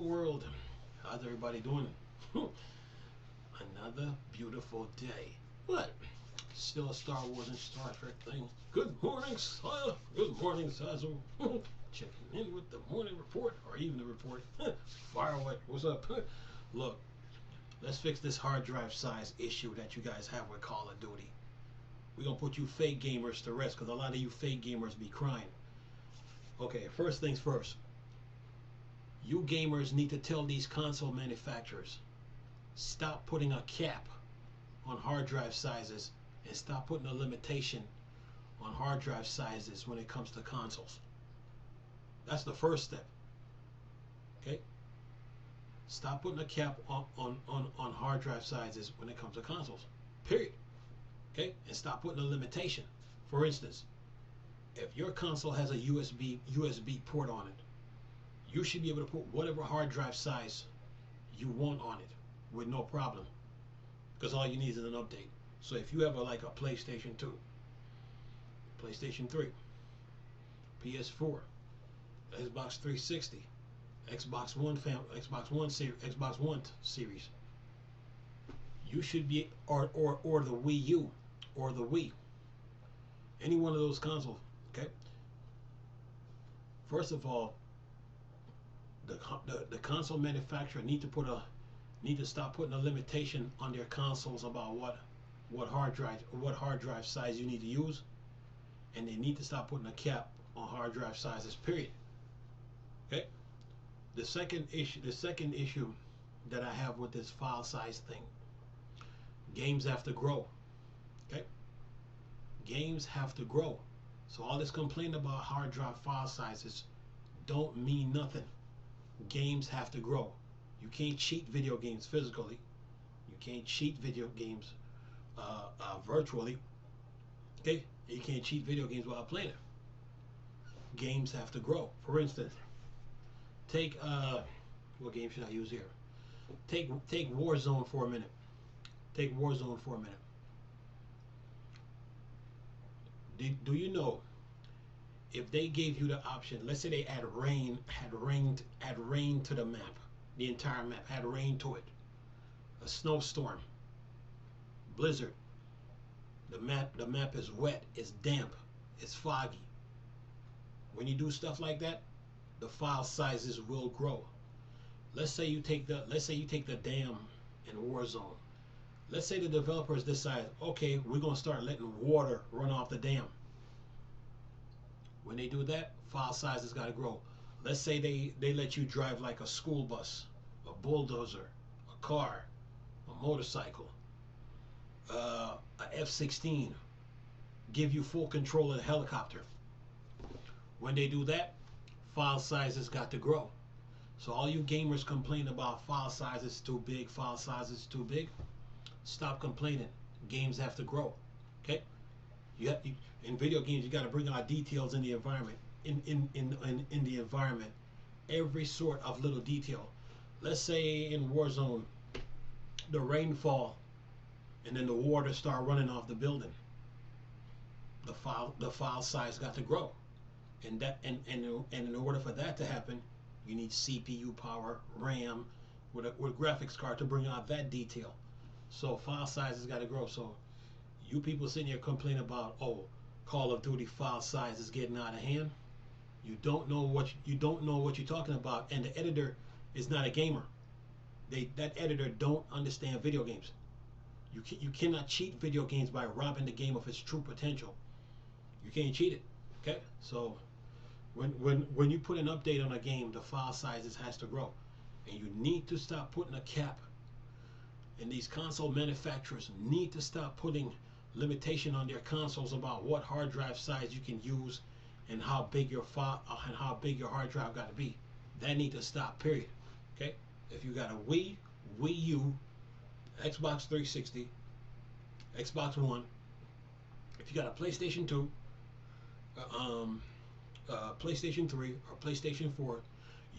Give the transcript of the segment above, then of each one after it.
world. How's everybody doing? Another beautiful day. What? Still a Star Wars and Star Trek thing. Good morning, Sire. Good morning, Sazzle. Checking in with the morning report, or even the report. Fire away. What's up? Look, let's fix this hard drive size issue that you guys have with Call of Duty. We're going to put you fake gamers to rest, because a lot of you fake gamers be crying. Okay, first things first. You gamers need to tell these console manufacturers, stop putting a cap on hard drive sizes and stop putting a limitation on hard drive sizes when it comes to consoles. That's the first step. Okay? Stop putting a cap on hard drive sizes when it comes to consoles. Period. Okay? And stop putting a limitation. For instance, if your console has a USB port on it, you should be able to put whatever hard drive size you want on it with no problem, because all you need is an update. So if you have like a PlayStation 2, PlayStation 3, PS4, Xbox 360, Xbox One series, you should be, or the Wii U or the Wii, any one of those consoles. Okay. First of all, the console manufacturer need to stop putting a limitation on their consoles about what hard drive size you need to use, and they need to stop putting a cap on hard drive sizes. Period. Okay. The second issue that I have with this file size thing, games have to grow. Okay. Games have to grow. So all this complaining about hard drive file sizes don't mean nothing. Games have to grow. You can't cheat video games physically. You can't cheat video games virtually. Okay? You can't cheat video games while playing it. Games have to grow. For instance, take what game should I use here? Take Warzone for a minute. Take Warzone for a minute. Do you know, if they gave you the option, let's say they add rain to the map, the entire map, had rain to it, a snowstorm, blizzard, the map is wet, it's damp, it's foggy. When you do stuff like that, the file sizes will grow. Let's say you take the dam in Warzone. Let's say the developers decide, okay, we're gonna start letting water run off the dam. When they do that, file sizes got to grow. Let's say they let you drive like a school bus, a bulldozer, a car, a motorcycle, a F-16, give you full control of the helicopter. When they do that, file sizes got to grow. So all you gamers complain about file sizes too big, file sizes too big, stop complaining. Games have to grow. Okay? In video games, you got to bring out details in the environment. In the environment, every sort of little detail. Let's say in Warzone, the rainfall, and then the water start running off the building. The file size got to grow, and in order for that to happen, you need CPU power, RAM, with graphics card to bring out that detail. So file sizes got to grow. So you people sitting here complaining about, oh, Call of Duty file size is getting out of hand. You don't know what you're talking about, and the editor is not a gamer. That editor don't understand video games. You cannot cheat video games by robbing the game of its true potential. You can't cheat it. Okay? So when you put an update on a game, the file sizes has to grow, and you need to stop putting a cap. And these console manufacturers need to stop putting limitation on their consoles about what hard drive size you can use and how big your hard drive got to be. That need to stop. Period. Okay? If you got a Wii U, Xbox 360, Xbox One, if you got a PlayStation 2, PlayStation 3, or PlayStation 4,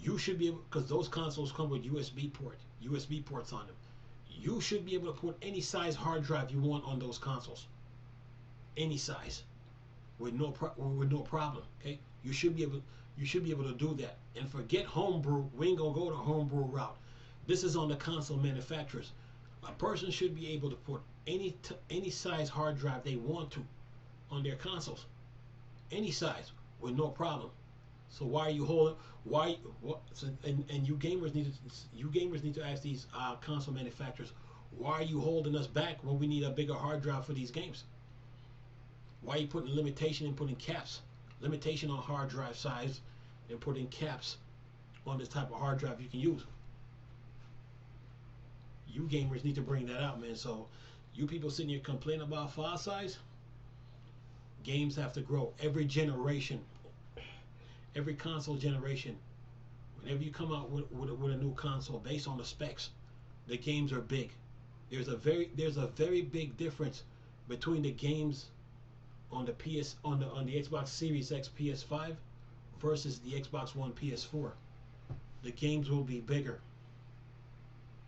you should be able, because those consoles come with USB ports on them. You should be able to put any size hard drive you want on those consoles. Any size. with no problem. Okay, you should be able to do that. And forget homebrew. We ain't gonna go the homebrew route. This is on the console manufacturers. A person should be able to put any size hard drive they want to on their consoles, any size with no problem. So why are you holding? Why? What? So, and you gamers need to ask these console manufacturers, why are you holding us back when we need a bigger hard drive for these games? Why are you putting limitation and putting caps? Limitation on hard drive size and putting caps on this type of hard drive you can use. You gamers need to bring that out, man. So you people sitting here complaining about file size, games have to grow every generation, every console generation. Whenever you come out with a new console based on the specs, the games are big. There's a very big difference between the games on the Xbox Series X PS5 versus the Xbox One PS4. The games will be bigger.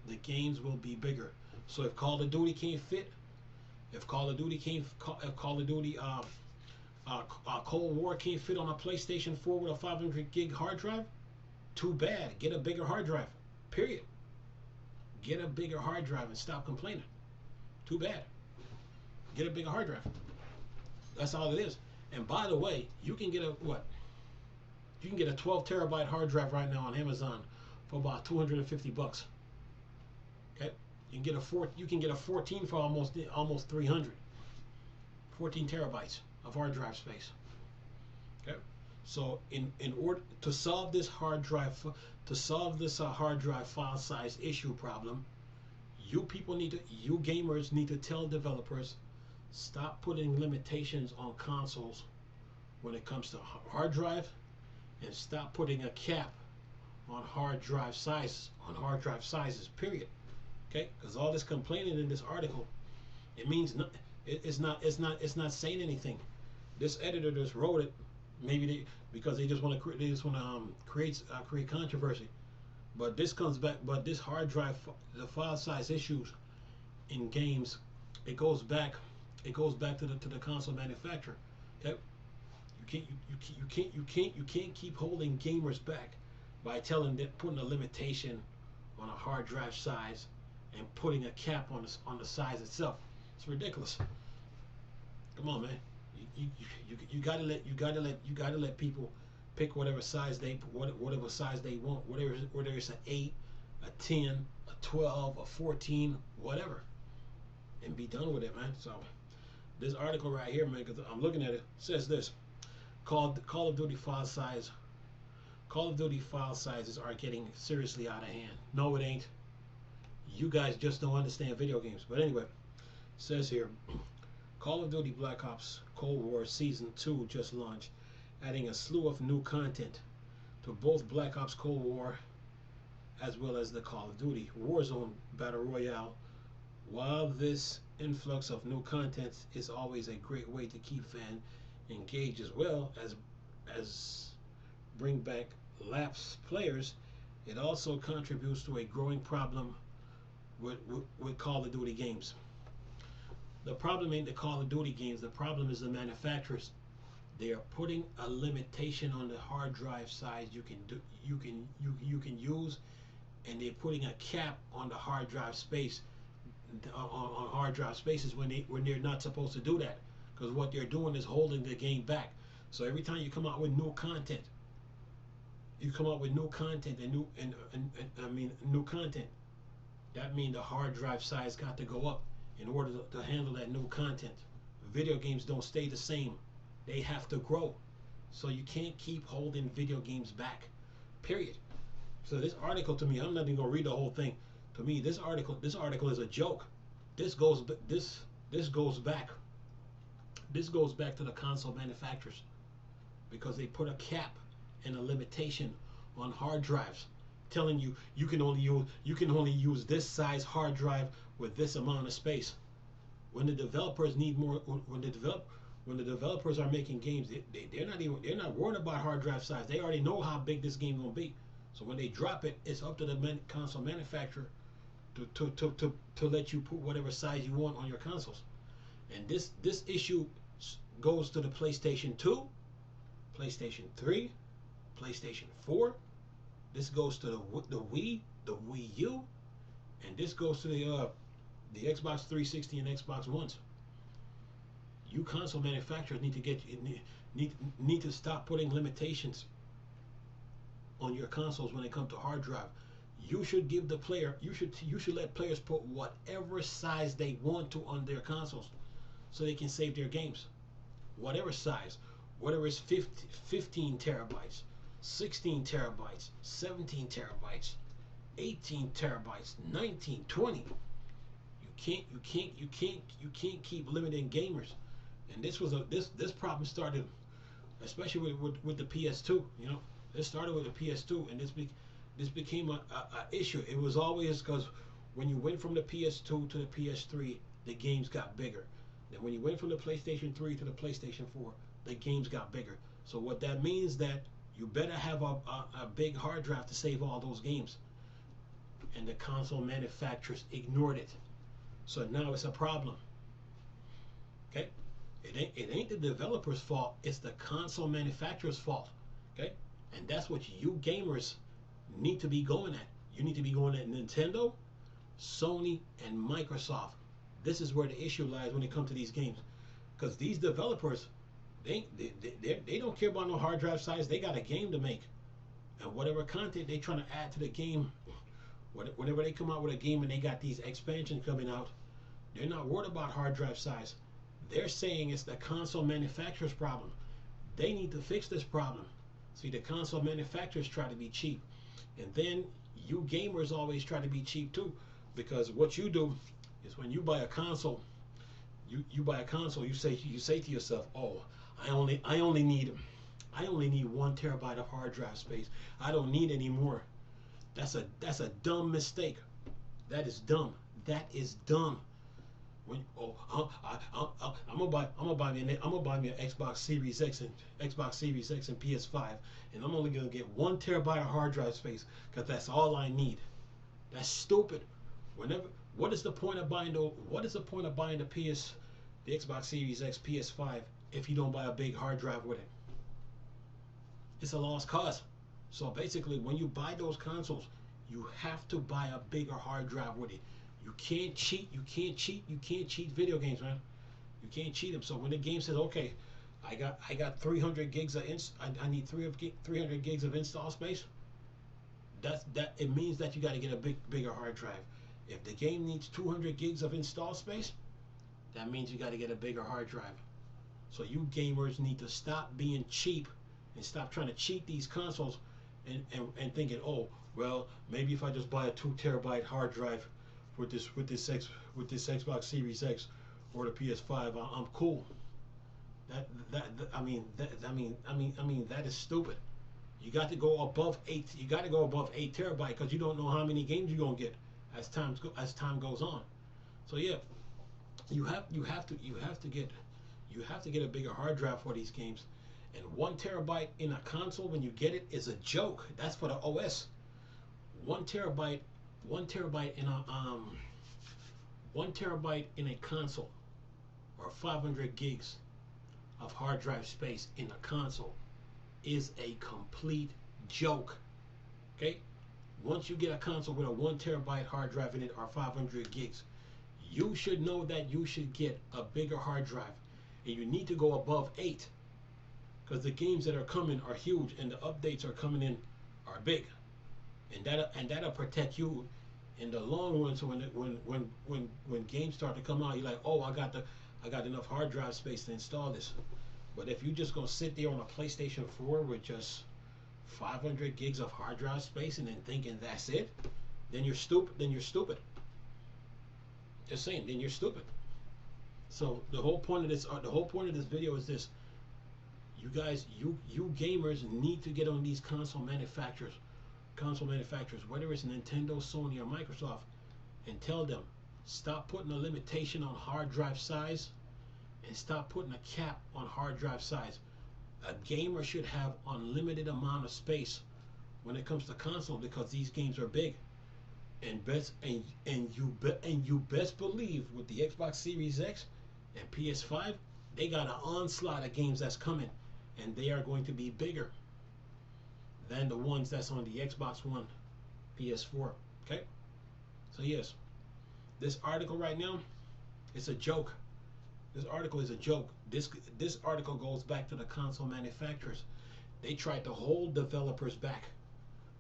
The games will be bigger. So if Call of Duty can't fit, if Call of Duty Cold War can't fit on a PlayStation 4 with a 500 gig hard drive, too bad. Get a bigger hard drive. Period. Get a bigger hard drive and stop complaining. Too bad. Get a bigger hard drive. That's all it is. And by the way, you can get a what? You can get a 12 terabyte hard drive right now on Amazon for about $250. Okay, you can get a 14 for almost 300. 14 terabytes of hard drive space. Okay, so in order to solve this hard drive hard drive file size issue problem, you gamers need to tell developers, stop putting limitations on consoles when it comes to hard drive, and stop putting a cap on hard drive sizes. Period. Okay, because all this complaining in this article, it means no, it's not saying anything. This editor just wrote it, maybe because they just want to create controversy. But this comes back. But this hard drive, the file size issues in games, it goes back to the console manufacturer. Okay, you can't keep holding gamers back by putting a limitation on a hard drive size and putting a cap on the size itself. It's ridiculous. Come on, man. You gotta let people pick whatever size they want, whether it's an 8, a 10, a 12, a 14, whatever, and be done with it, man. So this article right here, man, because I'm looking at it, says this: Call of Duty file sizes are getting seriously out of hand. No, it ain't. You guys just don't understand video games. But anyway, it says here, Call of Duty Black Ops Cold War Season 2 just launched, adding a slew of new content to both Black Ops Cold War as well as the Call of Duty Warzone Battle Royale. While this influx of new content is always a great way to keep fans engaged as well as bring back lapsed players, it also contributes to a growing problem with Call of Duty games. The problem ain't the Call of Duty games. The problem is the manufacturers. They are putting a limitation on the hard drive size you can use, and they're putting a cap on the hard drive space on hard drive spaces when they're not supposed to do that, because what they're doing is holding the game back. So every time you come out with new content, new content, that means the hard drive size got to go up in order to handle that new content. Video games don't stay the same. They have to grow. So you can't keep holding video games back. Period. So this article, to me, I'm not even gonna read the whole thing. To me, this article is a joke. This goes back to the console manufacturers, because they put a cap and a limitation on hard drives, telling you you can only use this size hard drive with this amount of space. When the developers need more, when the developers are making games, they're not worried about hard drive size. They already know how big this game gonna be. So when they drop it, it's up to the console manufacturer to let you put whatever size you want on your consoles. And this issue goes to the PlayStation 2, PlayStation 3, PlayStation 4. This goes to the Wii, the Wii U, and this goes to the Xbox 360 and Xbox Ones. You console manufacturers need to stop putting limitations on your consoles when it comes to hard drive. You should give the player, you should let players put whatever size they want to on their consoles so they can save their games. Whatever size, whether it's 15 terabytes, 16 terabytes, 17 terabytes, 18 terabytes, 19, 20. You can't keep limiting gamers. And this problem started, especially with the PS2. You know, it started with the PS2, and this became a issue. It was always because when you went from the PS2 to the PS3, the games got bigger. Then when you went from the PlayStation 3 to the PlayStation 4, the games got bigger. So what that means that you better have a big hard drive to save all those games. And the console manufacturers ignored it. So now it's a problem. Okay? It ain't the developer's fault, it's the console manufacturer's fault. Okay? And that's what you gamers need to be going at. You need to be going at Nintendo, Sony, and Microsoft. This is where the issue lies when it comes to these games. Because these developers, they don't care about no hard drive size. They got a game to make. And whatever content they trying to add to the game, whenever they come out with a game and they got these expansions coming out, they're not worried about hard drive size. They're saying it's the console manufacturer's problem. They need to fix this problem. See, the console manufacturers try to be cheap. And then you gamers always try to be cheap too. Because what you do is when you buy a console, you buy a console, you say to yourself, oh, I only need 1 terabyte of hard drive space. I don't need any more. That's a dumb mistake. That is dumb. That is dumb. When I'm gonna buy me an Xbox Series X and PS5, and I'm only gonna get 1 terabyte of hard drive space because that's all I need. That's stupid. What is the point of buying the Xbox Series X, PS5 if you don't buy a big hard drive with it? It's a lost cause. So basically, when you buy those consoles, you have to buy a bigger hard drive with it. You can't cheat. You can't cheat video games, man. You can't cheat them. So when the game says, okay, I got 300 gigs of I need 300 gigs of install space, it means that you got to get a bigger hard drive. If the game needs 200 gigs of install space, that means you got to get a bigger hard drive. So you gamers need to stop being cheap and stop trying to cheat these consoles and thinking, oh, well, maybe if I just buy a 2 terabyte hard drive with this Xbox Series X or the PS5, I'm cool. That is stupid. You got to go above 8. You got to go above 8 terabyte because you don't know how many games you're gonna get as time goes on. So yeah, you have to get a bigger hard drive for these games. And 1 terabyte in a console when you get it is a joke. That's for the OS. 1 terabyte in a console, or 500 gigs of hard drive space in a console, is a complete joke. Okay? Once you get a console with a 1 terabyte hard drive in it or 500 gigs, you should know that you should get a bigger hard drive, and you need to go above 8, because the games that are coming are huge and the updates are coming in are big, and that'll protect you in the long run. So when games start to come out, you're like, oh, I got enough hard drive space to install this. But if you just gonna sit there on a PlayStation 4 with just 500 gigs of hard drive space and then thinking that's it, then you're stupid. Just saying, then you're stupid. So the whole point of this video is this: you guys, you gamers need to get on these console manufacturers, whether it's Nintendo, Sony, or Microsoft, and tell them, stop putting a limitation on hard drive size and stop putting a cap on hard drive size. A gamer should have unlimited amount of space when it comes to console, because these games are big. And you best believe with the Xbox Series X and PS5, They got an onslaught of games that's coming, and they are going to be bigger than the ones that's on the Xbox One, PS4. Okay, so yes, this article right now, it's a joke. This article is a joke. This article goes back to the console manufacturers. They tried to hold developers back,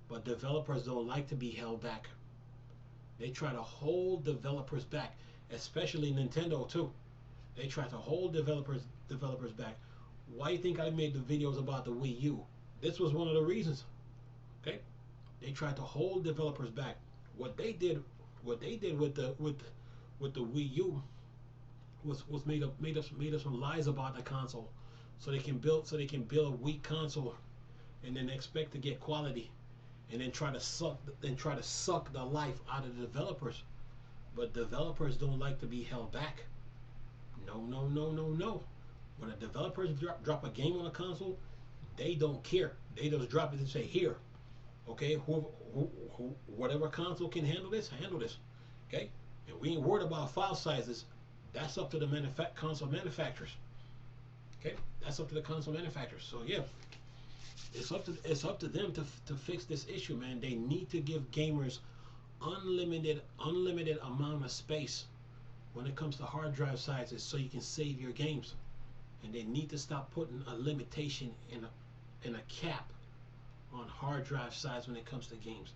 but developers don't like to be held back. They try to hold developers back, especially Nintendo too. They try to hold developers back. Why do you think I made the videos about the Wii U? This was one of the reasons. Okay, they tried to hold developers back. What they did with the Wii U was made up some lies about the console, so they can build a weak console, and then expect to get quality, and then try to suck the life out of the developers. But developers don't like to be held back. No, no, no, no, no. When a developers drop a game on a console, they don't care. They just drop it and say, here, okay, whatever console can handle this, okay? And we ain't worried about file sizes. That's up to the console manufacturers. Okay, that's up to the console manufacturers. So yeah, it's up to them to fix this issue, man. They need to give gamers unlimited amount of space when it comes to hard drive sizes, so you can save your games. And they need to stop putting a limitation in a cap on hard drive size when it comes to games.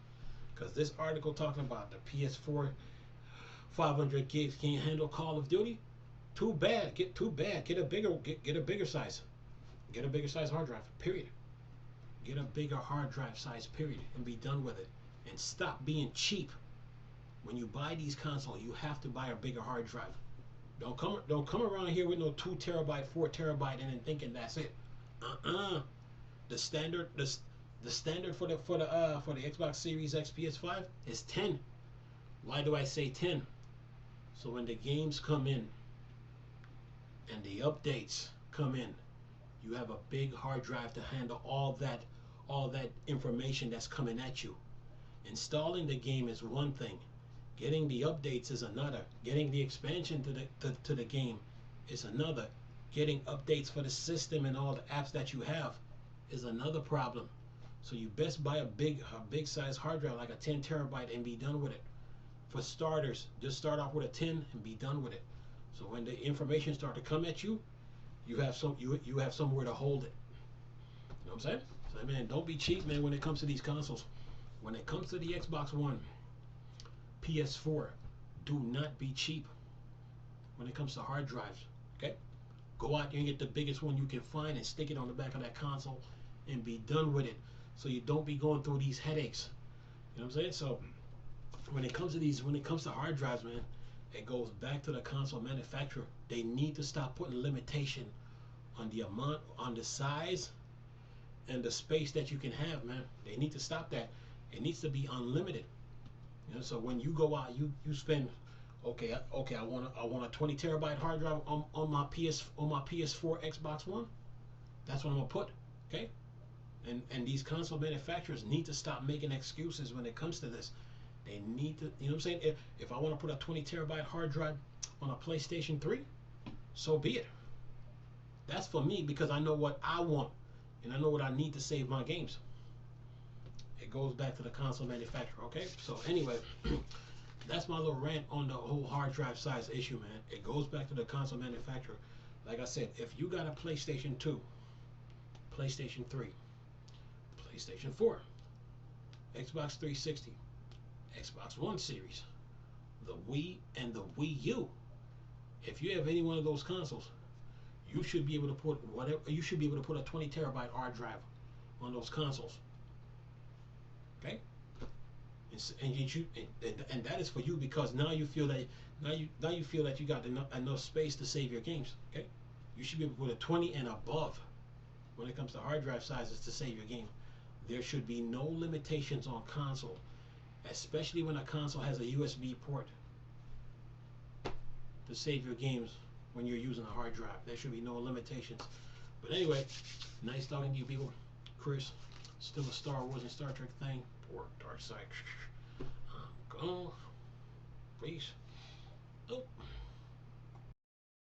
Because this article talking about the PS4 500 gigs can't handle Call of Duty. Too bad. Get a bigger size. Get a bigger size hard drive. Period. Get a bigger hard drive size. Period. And be done with it. And stop being cheap. When you buy these consoles, you have to buy a bigger hard drive. Don't come around here with no 2 terabyte, 4 terabyte, and then thinking that's it. The standard for the Xbox Series X PS5 is 10. Why do I say 10? So when the games come in and the updates come in, you have a big hard drive to handle all that information that's coming at you. Installing the game is one thing. Getting the updates is another. Getting the expansion to the game is another. Getting updates for the system and all the apps that you have is another problem. So you best buy a big size hard drive, like a 10 terabyte, and be done with it. For starters, just start off with a 10 and be done with it. So when the information starts to come at you, you have somewhere to hold it. You know what I'm saying? So man, don't be cheap, man, when it comes to these consoles. When it comes to the Xbox One, PS4, do not be cheap when it comes to hard drives. Okay? Go out there and get the biggest one you can find and stick it on the back of that console and be done with it, so you don't be going through these headaches. You know what I'm saying? So when it comes to hard drives, man, it goes back to the console manufacturer. They need to stop putting limitation on the amount, on the size, and the space that you can have, man. They need to stop that. It needs to be unlimited. You know, so when you go out, you spend, okay, I want a 20 terabyte hard drive on my PS4 Xbox One. That's what I'm gonna put. Okay, and these console manufacturers need to stop making excuses when it comes to this. They need to, you know what I'm saying? If I want to put a 20 terabyte hard drive on a PlayStation 3, so be it. That's for me, because I know what I want and I know what I need to save my games. It goes back to the console manufacturer. Okay, so anyway, that's my little rant on the whole hard drive size issue, man. It goes back to the console manufacturer. Like I said, if you got a PlayStation 2, PlayStation 3, PlayStation 4, Xbox 360, Xbox One series, the Wii, and the Wii U, if you have any one of those consoles, you should be able to put whatever. You should be able to put a 20 terabyte hard drive on those consoles. Okay, and that is for you, because now you feel that you got enough space to save your games. Okay, you should be able to put a 20 and above when it comes to hard drive sizes to save your game. There should be no limitations on console, especially when a console has a USB port to save your games when you're using a hard drive. There should be no limitations. But anyway, nice talking to you people. Chris, still a Star Wars and Star Trek thing. Or Dark Side. Go. Peace. Oh.